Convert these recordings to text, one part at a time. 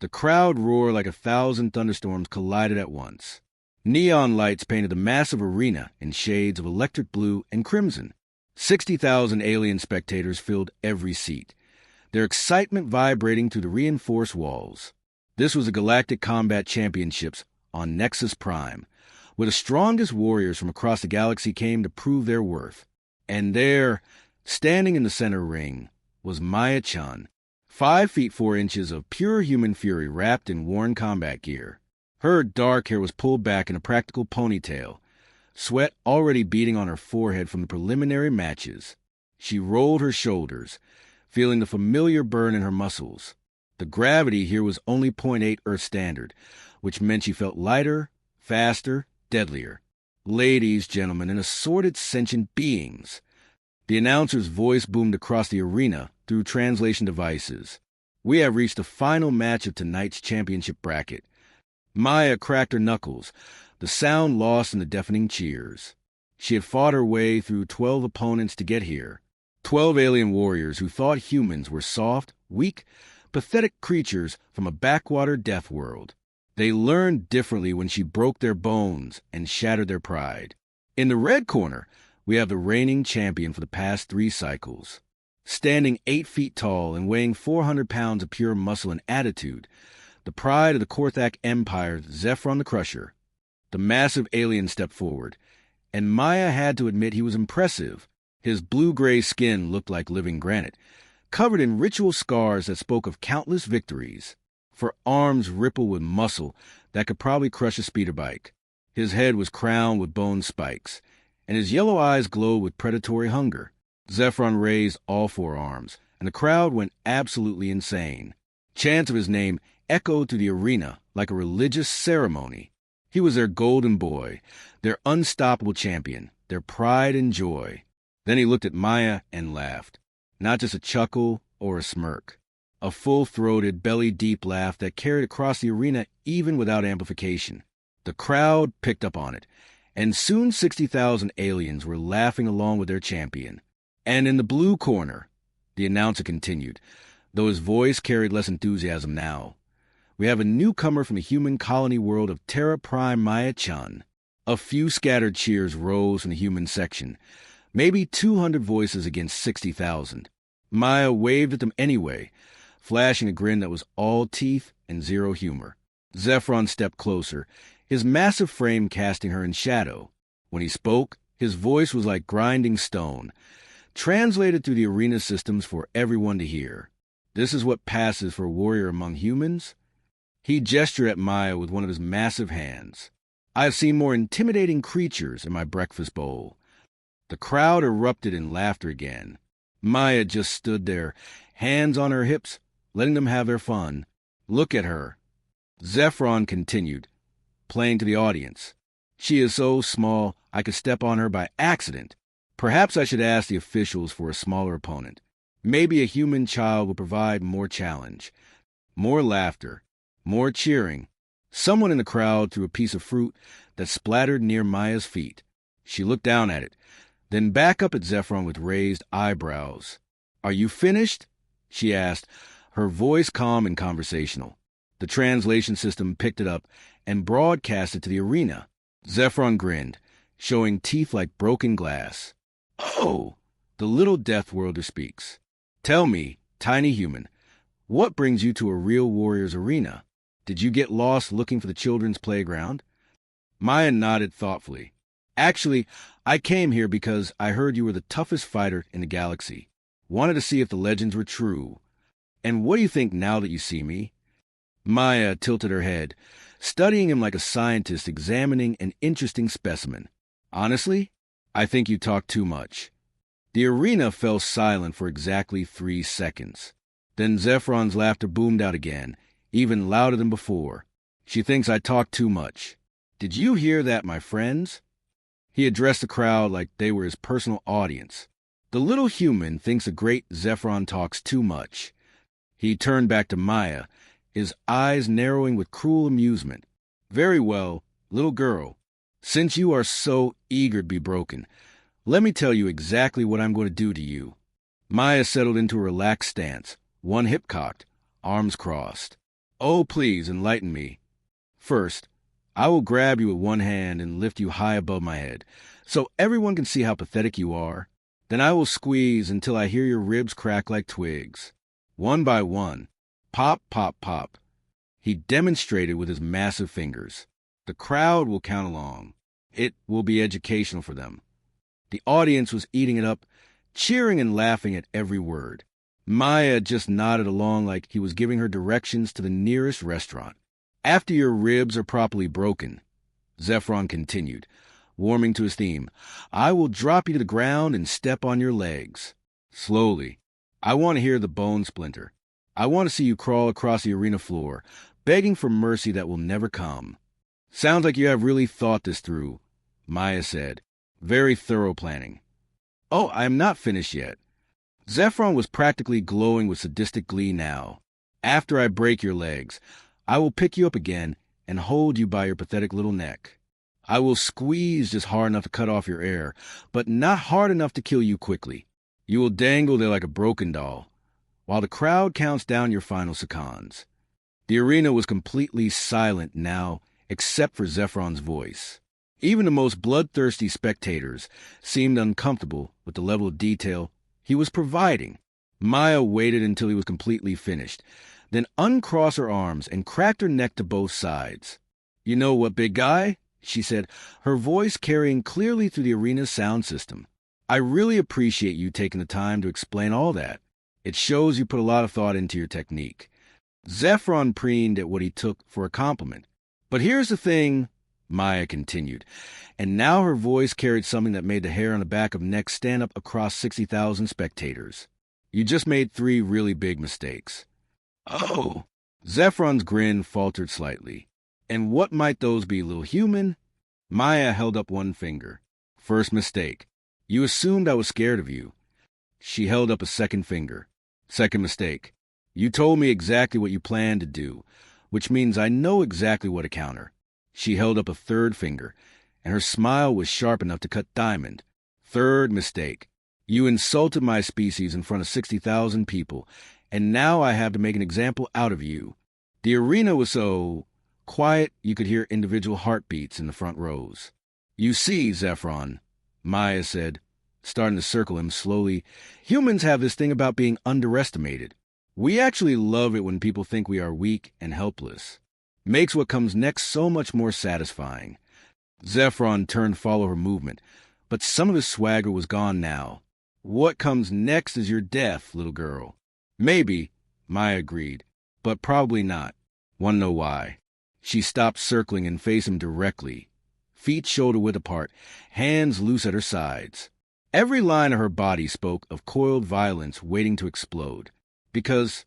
The crowd roared like 1,000 thunderstorms collided at once. Neon lights painted the massive arena in shades of electric blue and crimson. 60,000 alien spectators filled every seat, their excitement vibrating through the reinforced walls. This was the Galactic Combat Championships on Nexus Prime, where the strongest warriors from across the galaxy came to prove their worth. And there, standing in the center ring, was Maya-chan, 5 feet 4 inches of pure human fury wrapped in worn combat gear. Her dark hair was pulled back in a practical ponytail, sweat already beading on her forehead from the preliminary matches. She rolled her shoulders, feeling the familiar burn in her muscles. The gravity here was only 0.8 Earth standard, which meant she felt lighter, faster, deadlier. Ladies, gentlemen, and assorted sentient beings. The announcer's voice boomed across the arena through translation devices. We have reached the final match of tonight's championship bracket. Maya cracked her knuckles, the sound lost in the deafening cheers. She had fought her way through 12 opponents to get here. 12 alien warriors who thought humans were soft, weak, pathetic creatures from a backwater Deathworld. They learned differently when she broke their bones and shattered their pride. In the red corner, we have the reigning champion for the past 3 cycles. Standing 8 feet tall and weighing 400 pounds of pure muscle and attitude, the pride of the Korthak Empire, Zephron the Crusher. The massive alien stepped forward, and Maya had to admit he was impressive. His blue-gray skin looked like living granite, covered in ritual scars that spoke of countless victories. For arms rippled with muscle that could probably crush a speeder bike. His head was crowned with bone spikes, and his yellow eyes glowed with predatory hunger. Zephron raised all 4 arms, and the crowd went absolutely insane. Chants of his name echoed through the arena like a religious ceremony. He was their golden boy, their unstoppable champion, their pride and joy. Then he looked at Maya and laughed. Not just a chuckle or a smirk. A full-throated, belly-deep laugh that carried across the arena even without amplification. The crowd picked up on it, and soon 60,000 aliens were laughing along with their champion. And in the blue corner, the announcer continued, though his voice carried less enthusiasm now, we have a newcomer from the human colony world of Terra Prime Maya-chan. A few scattered cheers rose from the human section, maybe 200 voices against 60,000. Maya waved at them anyway, flashing a grin that was all teeth and zero humor. Zephron stepped closer, his massive frame casting her in shadow. When he spoke, his voice was like grinding stone, translated through the arena systems for everyone to hear. This is what passes for a warrior among humans? He gestured at Maya with one of his massive hands. I have seen more intimidating creatures in my breakfast bowl. The crowd erupted in laughter again. Maya just stood there, hands on her hips, letting them have their fun. Look at her. Zephron continued, playing to the audience. She is so small I could step on her by accident. Perhaps I should ask the officials for a smaller opponent. Maybe a human child will provide more challenge, more laughter, more cheering. Someone in the crowd threw a piece of fruit that splattered near Maya's feet. She looked down at it, then back up at Zephron with raised eyebrows. Are you finished? She asked, her voice calm and conversational. The translation system picked it up and broadcast it to the arena. Zephron grinned, showing teeth like broken glass. Oh, the little Deathworlder speaks. Tell me, tiny human, what brings you to a real warrior's arena? Did you get lost looking for the children's playground? Maya nodded thoughtfully. Actually, I came here because I heard you were the toughest fighter in the galaxy. Wanted to see if the legends were true. And what do you think now that you see me? Maya tilted her head, studying him like a scientist examining an interesting specimen. Honestly, I think you talk too much. The arena fell silent for exactly 3 seconds. Then Zephron's laughter boomed out again, even louder than before. She thinks I talk too much. Did you hear that, my friends? He addressed the crowd like they were his personal audience. The little human thinks the great Zephron talks too much. He turned back to Maya, his eyes narrowing with cruel amusement. Very well, little girl. Since you are so eager to be broken, let me tell you exactly what I'm going to do to you. Maya settled into a relaxed stance, one hip cocked, arms crossed. Oh, please, enlighten me. First, I will grab you with one hand and lift you high above my head, so everyone can see how pathetic you are. Then I will squeeze until I hear your ribs crack like twigs. One by one. Pop, pop, pop. He demonstrated with his massive fingers. The crowd will count along. It will be educational for them. The audience was eating it up, cheering and laughing at every word. Maya just nodded along like he was giving her directions to the nearest restaurant. After your ribs are properly broken, Zephron continued, warming to his theme, I will drop you to the ground and step on your legs. Slowly. I want to hear the bone splinter. I want to see you crawl across the arena floor, begging for mercy that will never come. Sounds like you have really thought this through, Maya said. Very thorough planning. Oh, I am not finished yet. Zephron was practically glowing with sadistic glee now. After I break your legs, I will pick you up again and hold you by your pathetic little neck. I will squeeze just hard enough to cut off your air, but not hard enough to kill you quickly. You will dangle there like a broken doll, while the crowd counts down your final seconds. The arena was completely silent now, except for Zephron's voice. Even the most bloodthirsty spectators seemed uncomfortable with the level of detail he was providing. Maya waited until he was completely finished, then uncrossed her arms and cracked her neck to both sides. You know what, big guy? She said, her voice carrying clearly through the arena's sound system. I really appreciate you taking the time to explain all that. It shows you put a lot of thought into your technique. Zephron preened at what he took for a compliment. But here's the thing, Maya continued, and now her voice carried something that made the hair on the back of neck stand up across 60,000 spectators. You just made 3 really big mistakes. Oh! Zephron's grin faltered slightly. And what might those be, little human? Maya held up one finger. First mistake. You assumed I was scared of you. She held up a second finger. Second mistake. You told me exactly what you planned to do, which means I know exactly what to counter. She held up a third finger, and her smile was sharp enough to cut diamond. Third mistake. You insulted my species in front of 60,000 people, and now I have to make an example out of you. The arena was so quiet you could hear individual heartbeats in the front rows. You see, Zephron, Maya said, starting to circle him slowly, humans have this thing about being underestimated. We actually love it when people think we are weak and helpless. Makes what comes next so much more satisfying. Zephron turned to follow her movement, but some of his swagger was gone now. What comes next is your death, little girl. Maybe, Maya agreed, but probably not. Want to know why? She stopped circling and faced him directly, feet shoulder-width apart, hands loose at her sides. Every line of her body spoke of coiled violence waiting to explode. Because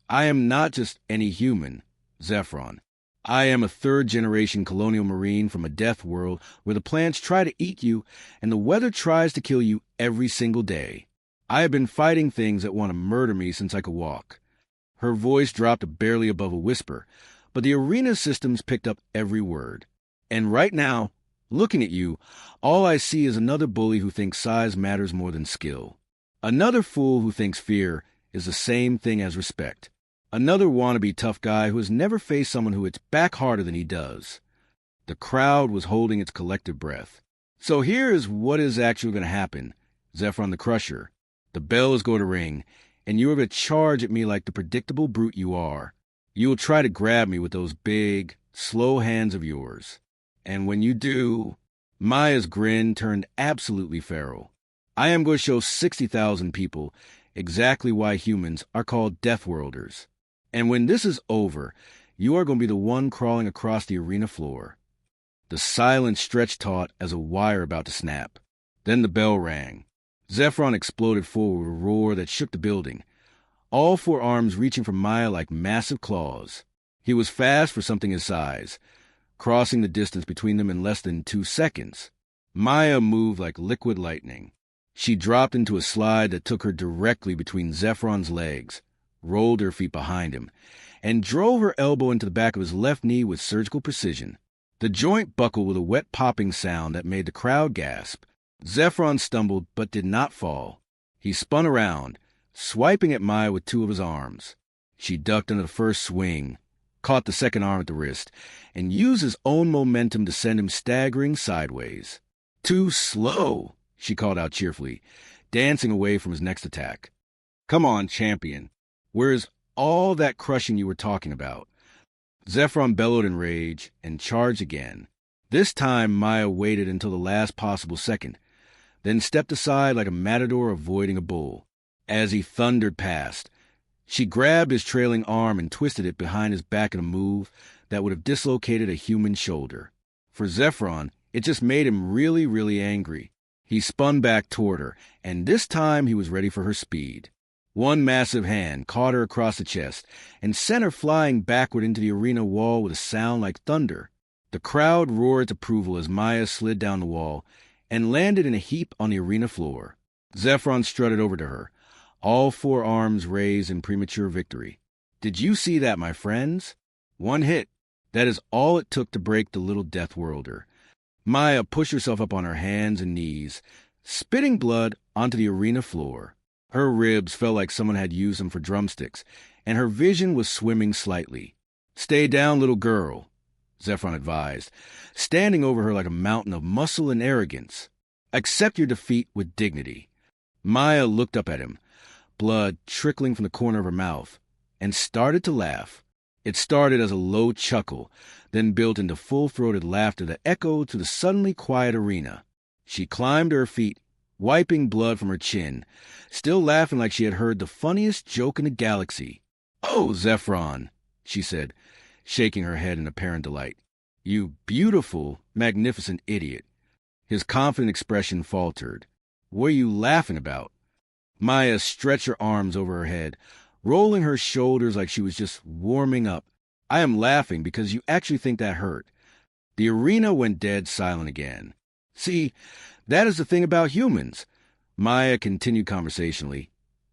I am not just any human, Zephron. I am a third-generation colonial marine from a death world where the plants try to eat you and the weather tries to kill you every single day. I have been fighting things that want to murder me since I could walk. Her voice dropped barely above a whisper, but the arena systems picked up every word. And right now, looking at you, all I see is another bully who thinks size matters more than skill. Another fool who thinks fear is the same thing as respect. Another wannabe tough guy who has never faced someone who hits back harder than he does. The crowd was holding its collective breath. So here is what is actually going to happen, Zephron the Crusher. The bell is going to ring, and you are going to charge at me like the predictable brute you are. You will try to grab me with those big, slow hands of yours. And when you do, Maya's grin turned absolutely feral. I am going to show 60,000 people exactly why humans are called Deathworlders. And when this is over, you are going to be the one crawling across the arena floor. The silence stretched taut as a wire about to snap. Then the bell rang. Zephron exploded forward with a roar that shook the building, all 4 arms reaching for Maya like massive claws. He was fast for something his size, crossing the distance between them in less than 2 seconds. Maya moved like liquid lightning. She dropped into a slide that took her directly between Zephron's legs, rolled her feet behind him, and drove her elbow into the back of his left knee with surgical precision. The joint buckled with a wet popping sound that made the crowd gasp. Zephron stumbled but did not fall. He spun around, swiping at Maya with 2 of his arms. She ducked under the first swing, caught the second arm at the wrist, and used his own momentum to send him staggering sideways. "Too slow," she called out cheerfully, dancing away from his next attack. "Come on, champion. Where's all that crushing you were talking about?" Zephron bellowed in rage and charged again. This time, Maya waited until the last possible second, then stepped aside like a matador avoiding a bull. As he thundered past, she grabbed his trailing arm and twisted it behind his back in a move that would have dislocated a human shoulder. For Zephron, it just made him really, really angry. He spun back toward her, and this time he was ready for her speed. One massive hand caught her across the chest and sent her flying backward into the arena wall with a sound like thunder. The crowd roared approval as Maya slid down the wall and landed in a heap on the arena floor. Zephron strutted over to her, all four arms raised in premature victory. "Did you see that, my friends? One hit. That is all it took to break the little Deathworlder." Maya pushed herself up on her hands and knees, spitting blood onto the arena floor. Her ribs felt like someone had used them for drumsticks, and her vision was swimming slightly. "Stay down, little girl," Zephron advised, standing over her like a mountain of muscle and arrogance. "Accept your defeat with dignity." Maya looked up at him, blood trickling from the corner of her mouth, and started to laugh. It started as a low chuckle, then built into full-throated laughter that echoed through the suddenly quiet arena. She climbed to her feet, wiping blood from her chin, still laughing like she had heard the funniest joke in the galaxy. "Oh, Zephron," she said, shaking her head in apparent delight. "You beautiful, magnificent idiot." His confident expression faltered. "What are you laughing about?" Maya stretched her arms over her head, rolling her shoulders like she was just warming up. "I am laughing because you actually think that hurt." The arena went dead silent again. "See, that is the thing about humans," Maya continued conversationally,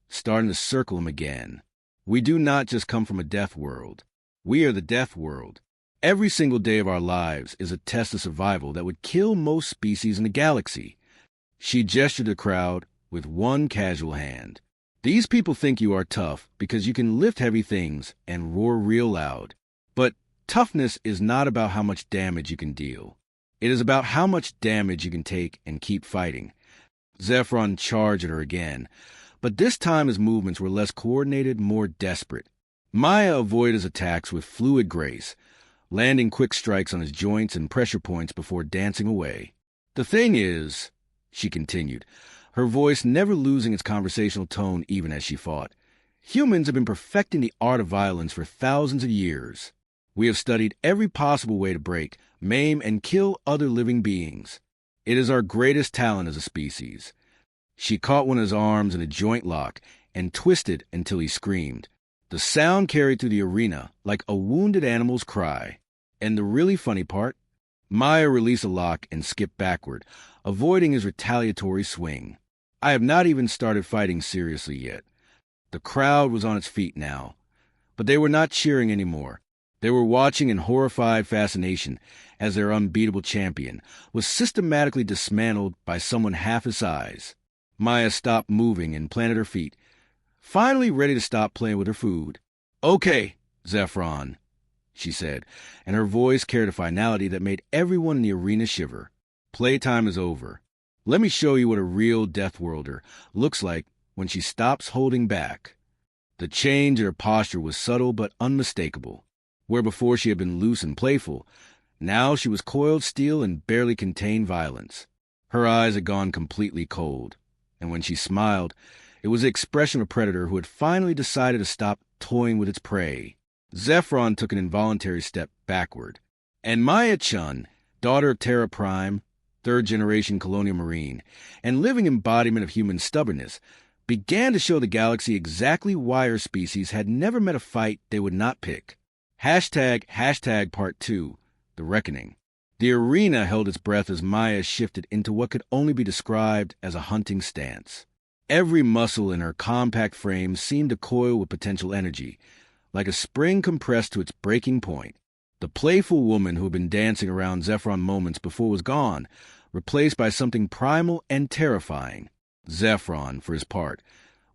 starting to circle him again. "We do not just come from a death world. We are the death world. Every single day of our lives is a test of survival that would kill most species in the galaxy." She gestured to the crowd with one casual hand. "These people think you are tough because you can lift heavy things and roar real loud. But toughness is not about how much damage you can deal. It is about how much damage you can take and keep fighting." Zephron charged at her again, but this time his movements were less coordinated, more desperate. Maya avoided his attacks with fluid grace, landing quick strikes on his joints and pressure points before dancing away. "The thing is," she continued, her voice never losing its conversational tone even as she fought, "humans have been perfecting the art of violence for thousands of years. We have studied every possible way to break, maim, and kill other living beings. It is our greatest talent as a species." She caught one of his arms in a joint lock and twisted until he screamed. The sound carried through the arena like a wounded animal's cry. And the really funny part? Maya released a lock and skipped backward, avoiding his retaliatory swing. I have not even started fighting seriously yet. The crowd was on its feet now, but they were not cheering anymore. They were watching in horrified fascination as their unbeatable champion was systematically dismantled by someone half his size. Maya stopped moving and planted her feet, finally ready to stop playing with her food. "Okay, Zephron," she said, and her voice carried a finality that made everyone in the arena shiver. "Playtime is over. Let me show you what a real Deathworlder looks like when she stops holding back." The change in her posture was subtle but unmistakable. Where before she had been loose and playful, now she was coiled steel and barely contained violence. Her eyes had gone completely cold, and when she smiled, it was the expression of a predator who had finally decided to stop toying with its prey. Zephron took an involuntary step backward, and Maya Chun, daughter of Terra Prime, third-generation colonial marine, and living embodiment of human stubbornness, began to show the galaxy exactly why her species had never met a fight they would not pick. ## Part 2, The Reckoning. The arena held its breath as Maya shifted into what could only be described as a hunting stance. Every muscle in her compact frame seemed to coil with potential energy, like a spring compressed to its breaking point. The playful woman who had been dancing around Zephron moments before was gone, replaced by something primal and terrifying. Zephron, for his part,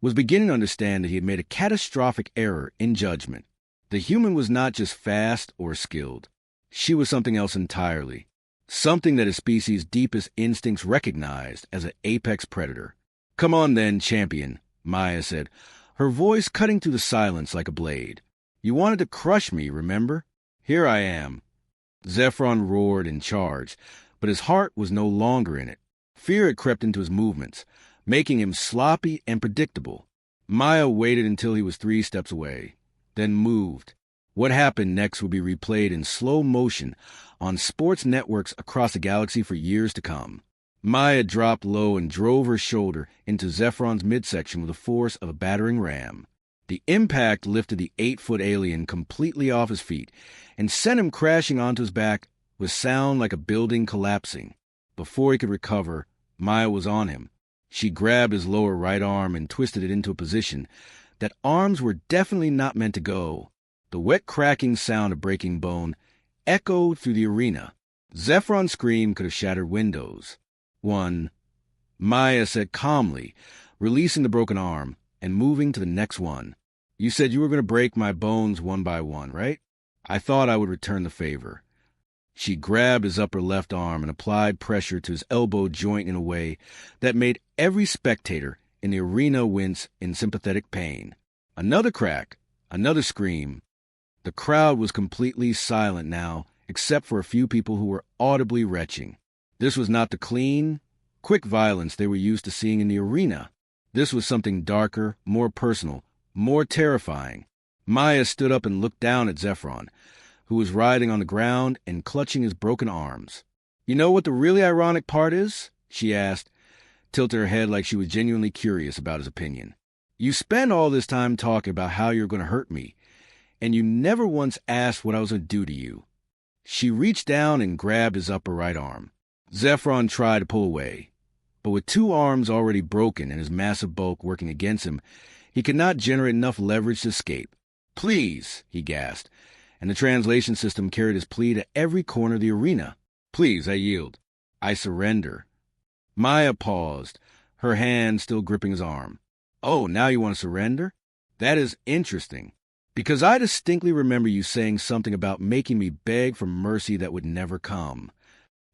was beginning to understand that he had made a catastrophic error in judgment. The human was not just fast or skilled. She was something else entirely. Something that his species' deepest instincts recognized as an apex predator. "Come on then, champion," Maya said, her voice cutting through the silence like a blade. "You wanted to crush me, remember? Here I am." Zephron roared and charged, but his heart was no longer in it. Fear had crept into his movements, making him sloppy and predictable. Maya waited until he was 3 steps away, then moved. What happened next would be replayed in slow motion on sports networks across the galaxy for years to come. Maya dropped low and drove her shoulder into Zephron's midsection with the force of a battering ram. The impact lifted the 8-foot alien completely off his feet and sent him crashing onto his back with sound like a building collapsing. Before he could recover, Maya was on him. She grabbed his lower right arm and twisted it into a position that arms were definitely not meant to go. The wet cracking sound of breaking bone echoed through the arena. Zephron's scream could have shattered windows. "One," Maya said calmly, releasing the broken arm and moving to the next one. "You said you were going to break my bones one by one, right? I thought I would return the favor." She grabbed his upper left arm and applied pressure to his elbow joint in a way that made every spectator in the arena wince in sympathetic pain. Another crack, another scream. The crowd was completely silent now, except for a few people who were audibly retching. This was not the clean, quick violence they were used to seeing in the arena. This was something darker, more personal, more terrifying. Maya stood up and looked down at Zephron, who was writhing on the ground and clutching his broken arms. "You know what the really ironic part is?" she asked, tilting her head like she was genuinely curious about his opinion. "You spend all this time talking about how you're going to hurt me, and you never once asked what I was going to do to you." She reached down and grabbed his upper right arm. Zephron tried to pull away, but with 2 arms already broken and his massive bulk working against him, he could not generate enough leverage to escape. "Please," he gasped, and the translation system carried his plea to every corner of the arena. "Please, I yield. I surrender." Maya paused, her hand still gripping his arm. "Oh, now you want to surrender? That is interesting, because I distinctly remember you saying something about making me beg for mercy that would never come."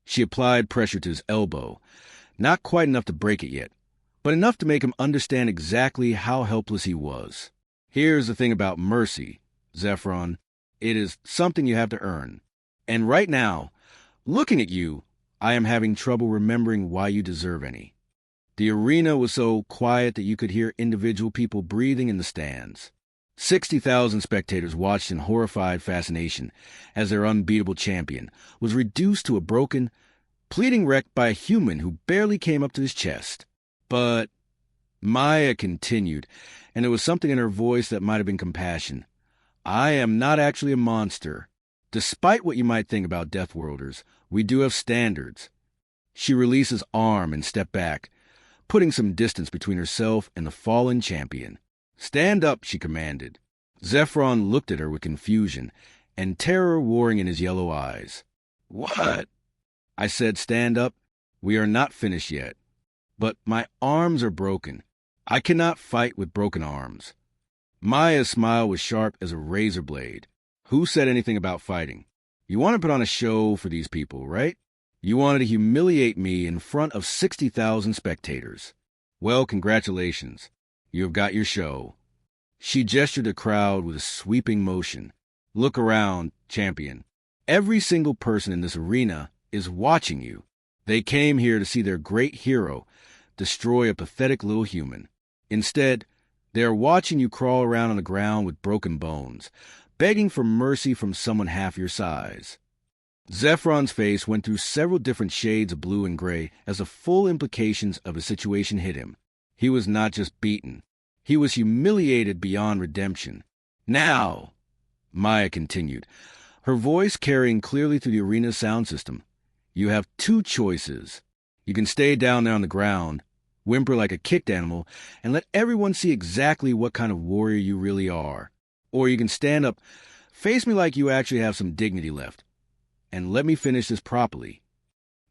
She applied pressure to his elbow, not quite enough to break it yet, but enough to make him understand exactly how helpless he was. "Here's the thing about mercy, Zephron. It is something you have to earn. And right now, looking at you, I am having trouble remembering why you deserve any." The arena was so quiet that you could hear individual people breathing in the stands. 60,000 spectators watched in horrified fascination as their unbeatable champion was reduced to a broken, pleading wreck by a human who barely came up to his chest. "But," Maya continued, and there was something in her voice that might have been compassion, "I am not actually a monster. Despite what you might think about Deathworlders, we do have standards." She released his arm and stepped back, putting some distance between herself and the fallen champion. "Stand up," she commanded. Zephron looked at her with confusion and terror warring in his yellow eyes. "What?" "I said stand up. We are not finished yet. But my arms are broken. I cannot fight with broken arms." Maya's smile was sharp as a razor blade. "Who said anything about fighting? You want to put on a show for these people, right? You wanted to humiliate me in front of 60,000 spectators. Well, congratulations. You have got your show." She gestured the crowd with a sweeping motion. "Look around, champion. Every single person in this arena is watching you. They came here to see their great hero destroy a pathetic little human. Instead, they are watching you crawl around on the ground with broken bones, begging for mercy from someone half your size." Zephron's face went through several different shades of blue and gray as the full implications of the situation hit him. He was not just beaten. He was humiliated beyond redemption. "Now," Maya continued, her voice carrying clearly through the arena's sound system, "you have 2 choices. You can stay down there on the ground, whimper like a kicked animal, and let everyone see exactly what kind of warrior you really are. Or you can stand up, face me like you actually have some dignity left, and let me finish this properly."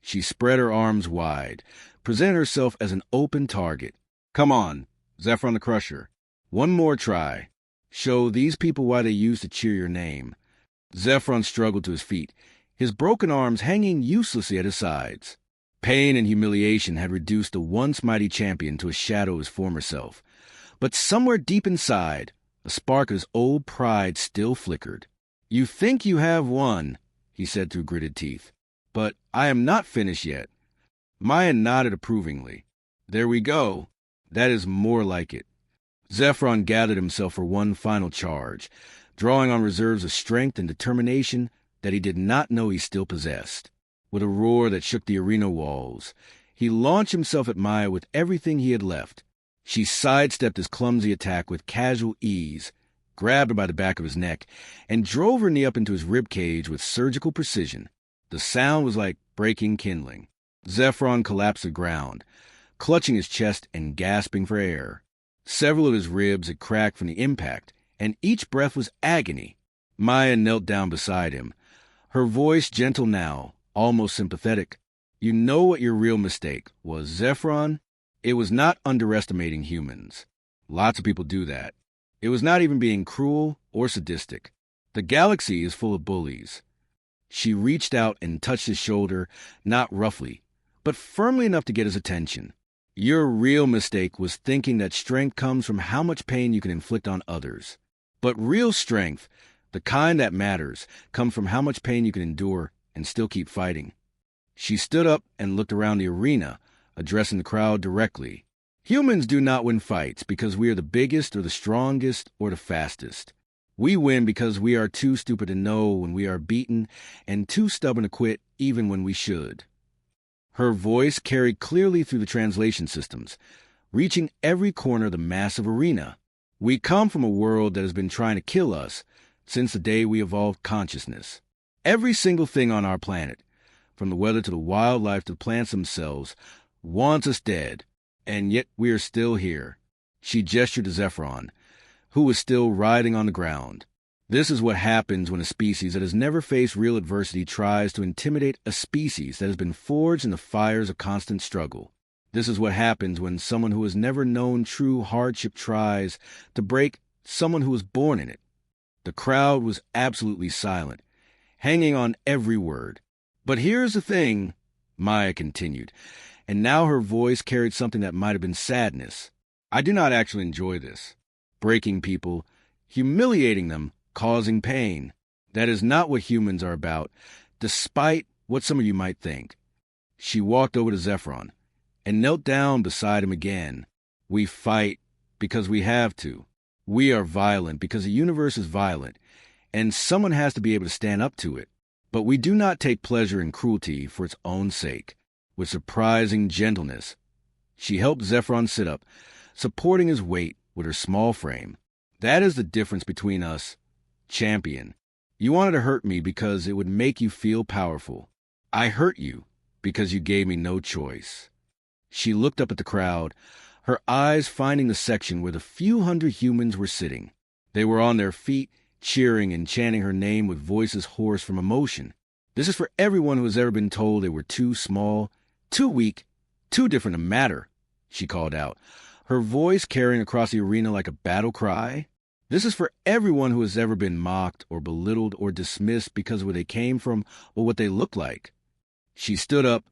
She spread her arms wide, presented herself as an open target. "Come on, Zephron the Crusher. One more try." Show these people why they used to cheer your name. Zephron struggled to his feet, his broken arms hanging uselessly at his sides. Pain and humiliation had reduced the once mighty champion to a shadow of his former self. But somewhere deep inside, a spark of his old pride still flickered. "You think you have won," he said through gritted teeth. "But I am not finished yet." Maya nodded approvingly. "There we go. That is more like it." Zephron gathered himself for one final charge, drawing on reserves of strength and determination that he did not know he still possessed. With a roar that shook the arena walls, he launched himself at Maya with everything he had left. She sidestepped his clumsy attack with casual ease, grabbed her by the back of his neck, and drove her knee up into his ribcage with surgical precision. The sound was like breaking kindling. Zephron collapsed to the ground, clutching his chest and gasping for air. Several of his ribs had cracked from the impact, and each breath was agony. Maya knelt down beside him, her voice gentle now, almost sympathetic. "You know what your real mistake was, Zephron? It was not underestimating humans. Lots of people do that. It was not even being cruel or sadistic. The galaxy is full of bullies." She reached out and touched his shoulder, not roughly, but firmly enough to get his attention. "Your real mistake was thinking that strength comes from how much pain you can inflict on others. But real strength, the kind that matters, comes from how much pain you can endure and still keep fighting." She stood up and looked around the arena, addressing the crowd directly. "Humans do not win fights because we are the biggest or the strongest or the fastest. We win because we are too stupid to know when we are beaten and too stubborn to quit even when we should." Her voice carried clearly through the translation systems, reaching every corner of the massive arena. "We come from a world that has been trying to kill us since the day we evolved consciousness. Every single thing on our planet, from the weather to the wildlife to the plants themselves, wants us dead, and yet we are still here." She gestured to Zephron, who was still writhing on the ground. This is what happens when a species that has never faced real adversity tries to intimidate a species that has been forged in the fires of constant struggle. This is what happens when someone who has never known true hardship tries to break someone who was born in it. The crowd was absolutely silent, hanging on every word. "But here's the thing," Maya continued, and now her voice carried something that might have been sadness. "I do not actually enjoy this. Breaking people, humiliating them, causing pain. That is not what humans are about, despite what some of you might think." She walked over to Zephron and knelt down beside him again. "We fight because we have to. We are violent because the universe is violent, and someone has to be able to stand up to it. But we do not take pleasure in cruelty for its own sake." With surprising gentleness, she helped Zephron sit up, supporting his weight with her small frame. "That is the difference between us, champion. You wanted to hurt me because it would make you feel powerful. I hurt you because you gave me no choice." She looked up at the crowd, her eyes finding the section where the few hundred humans were sitting. They were on their feet, cheering and chanting her name with voices hoarse from emotion. "This is for everyone who has ever been told they were too small, too weak, too different to matter," she called out, her voice carrying across the arena like a battle cry. "This is for everyone who has ever been mocked or belittled or dismissed because of where they came from or what they looked like." She stood up,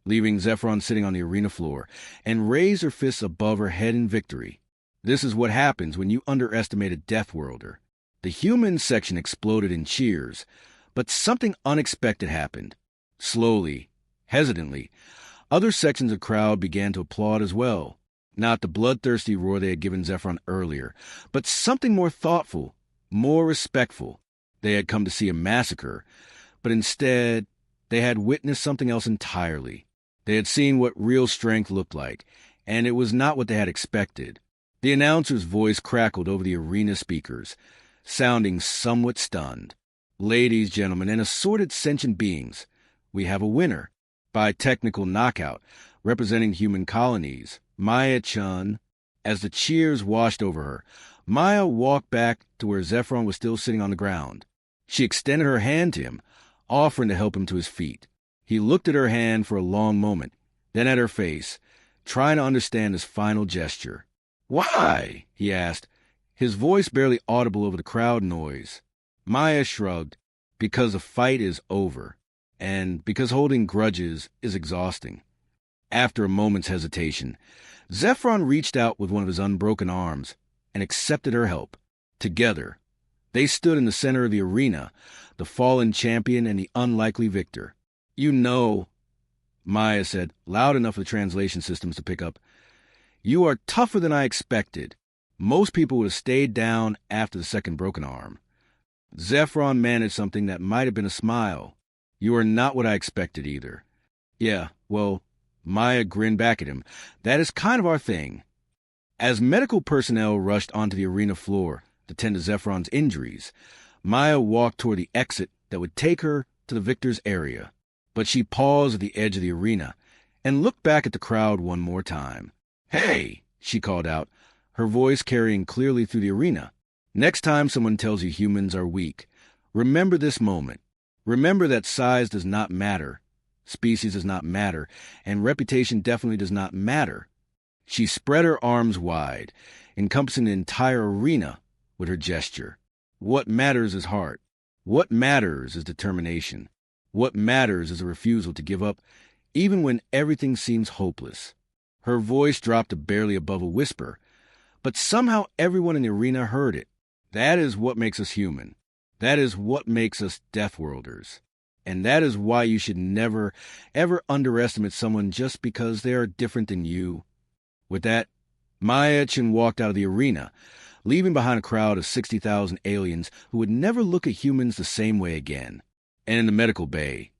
leaving Zephron sitting on the arena floor, and raised her fists above her head in victory. "This is what happens when you underestimate a Deathworlder." The human section exploded in cheers, but something unexpected happened. Slowly, hesitantly, other sections of the crowd began to applaud as well. Not the bloodthirsty roar they had given Zephron earlier, but something more thoughtful, more respectful. They had come to see a massacre, but instead they had witnessed something else entirely. They had seen what real strength looked like, and it was not what they had expected. The announcer's voice crackled over the arena speakers, sounding somewhat stunned. "Ladies, gentlemen, and assorted sentient beings, we have a winner. By technical knockout, representing human colonies, Maya Chun." As the cheers washed over her, Maya walked back to where Zephron was still sitting on the ground. She extended her hand to him, offering to help him to his feet. He looked at her hand for a long moment, then at her face, trying to understand his final gesture. "Why?" he asked, his voice barely audible over the crowd noise. Maya shrugged, because the fight is over, and because holding grudges is exhausting. After a moment's hesitation, Zephron reached out with one of his unbroken arms and accepted her help. Together, they stood in the center of the arena, the fallen champion and the unlikely victor. "You know," Maya said, loud enough for the translation systems to pick up, "you are tougher than I expected. Most people would have stayed down after the second broken arm." Zephron managed something that might have been a smile. "You are not what I expected either." "Yeah, well," Maya grinned back at him, "that is kind of our thing." As medical personnel rushed onto the arena floor to tend to Zephron's injuries, Maya walked toward the exit that would take her to the victor's area. But she paused at the edge of the arena and looked back at the crowd one more time. "Hey!" she called out, her voice carrying clearly through the arena. "Next time someone tells you humans are weak, remember this moment. Remember that size does not matter, species does not matter, and reputation definitely does not matter." She spread her arms wide, encompassing the entire arena with her gesture. What matters is heart. What matters is determination. What matters is a refusal to give up, even when everything seems hopeless. Her voice dropped to barely above a whisper, but somehow everyone in the arena heard it. That is what makes us human. That is what makes us Deathworlders. And that is why you should never, ever underestimate someone just because they are different than you. With that, Maya walked out of the arena, leaving behind a crowd of 60,000 aliens who would never look at humans the same way again. And in the medical bay,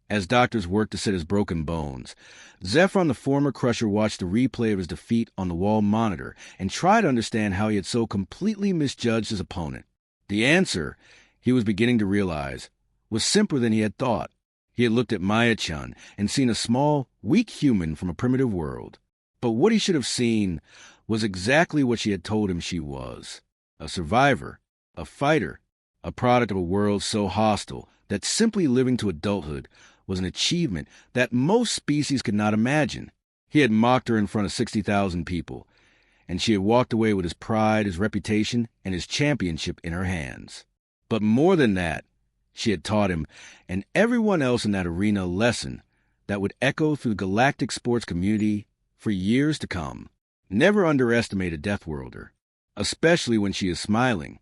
as doctors worked to set his broken bones, Zephron the former Crusher watched the replay of his defeat on the wall monitor and tried to understand how he had so completely misjudged his opponent. The answer, he was beginning to realize, was simpler than he had thought. He had looked at Maya-chan and seen a small, weak human from a primitive world. But what he should have seen was exactly what she had told him she was: a survivor, a fighter, a product of a world so hostile that simply living to adulthood was an achievement that most species could not imagine. He had mocked her in front of 60,000 people, and she had walked away with his pride, his reputation, and his championship in her hands. But more than that, she had taught him, and everyone else in that arena, a lesson that would echo through the galactic sports community for years to come. Never underestimate a Deathworlder, especially when she is smiling.